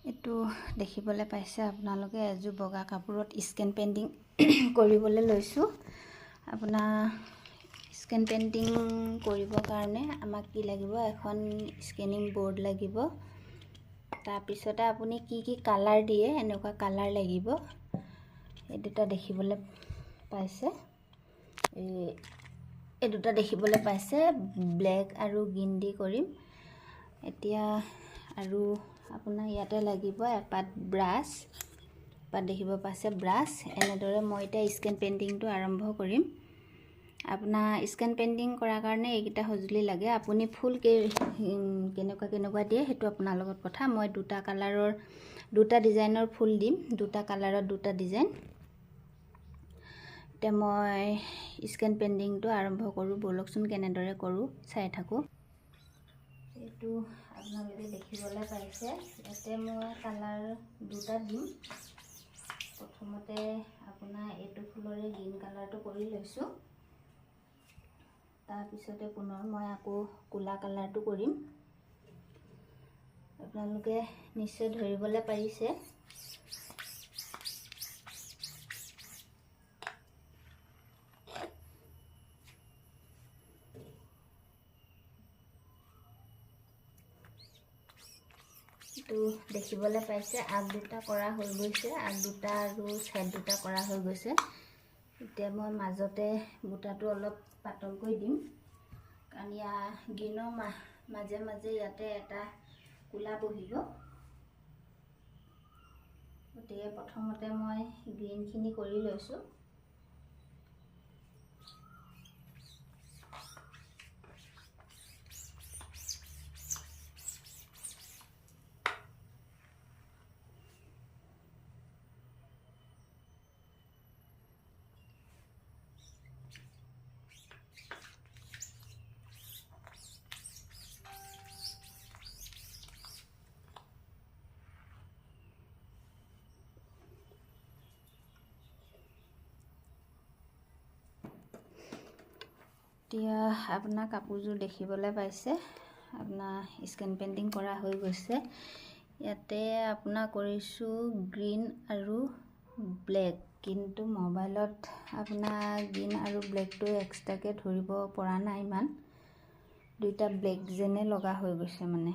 এইটো দেখিবলৈ পাইছে আপোনালোকে এযোৰ বগা কাপোৰত স্কেন পেইণ্টিং কৰিবলৈ লৈছোঁ। আপোনাৰ স্কেন পেইণ্টিং কৰিবৰ কাৰণে আমাক কি লাগিব, এখন স্কেনিং বৰ্ড লাগিব। তাৰপিছতে আপুনি কি কি কালাৰ দিয়ে, এনেকুৱা কালাৰ লাগিব। এই দুটা দেখিবলৈ পাইছে, এই দুটা দেখিবলৈ পাইছে, ব্লেক আৰু গ্ৰীণ দি কৰিম এতিয়া। আৰু আপোনাৰ ইয়াতে লাগিব এপাত ব্ৰাছ, এপাত দেখিব পাইছে ব্ৰাছ। এনেদৰে মই এতিয়া স্কেন পেইণ্টিংটো আৰম্ভ কৰিম। আপোনাৰ স্কেন পেইণ্টিং কৰাৰ কাৰণে এইকেইটা সঁজুলি লাগে। আপুনি ফুল কেনেকুৱা দিয়ে সেইটো আপোনাৰ লগত কথা। মই দুটা কালাৰৰ দুটা ডিজাইনৰ ফুল দিম, দুটা কালাৰত দুটা ডিজাইন। এতিয়া মই স্কেন পেইণ্টিংটো আৰম্ভ কৰোঁ, ব'লকচোন কেনেদৰে কৰোঁ চাই থাকোঁ। এইটো আপোনালোকে দেখিবলৈ পাইছে, ইয়াতে মই কালাৰ দুটা দিম। প্ৰথমতে আপোনাৰ এইটো ফুলৰে গ্ৰীণ কালাৰটো কৰি লৈছোঁ। তাৰপিছতে পুনৰ মই আকৌ ক'লা কালাৰটো কৰিম। আপোনালোকে নিশ্চয় ধৰিবলৈ পাৰিছে। এইটো দেখিবলৈ পাইছে, আগ দুটা কৰা হৈ গৈছে, আগ দুটা আৰু ছাইড দুটা কৰা হৈ গৈছে। এতিয়া মই মাজতে বুটাটো অলপ পাতলকৈ দিম, কাৰণ ইয়াৰ গ্ৰীণৰ মাজে মাজে ইয়াতে এটা ক'লা বহিব। গতিকে প্ৰথমতে মই গ্ৰীণখিনি কৰি লৈছোঁ। এতিয়া আপোনাৰ কাপোৰযোৰ দেখিবলৈ পাইছে, আপোনাৰ স্কেন পেইণ্টিং কৰা হৈ গৈছে। ইয়াতে আপোনাৰ কৰিছোঁ গ্ৰীণ আৰু ব্লেক, কিন্তু মোবাইলত আপোনাৰ গ্ৰীণ আৰু ব্লেকটো এক্সট্ৰাকৈ ধৰিব পৰা নাই ইমান। দুইটা ব্লেক যেনে লগা হৈ গৈছে মানে।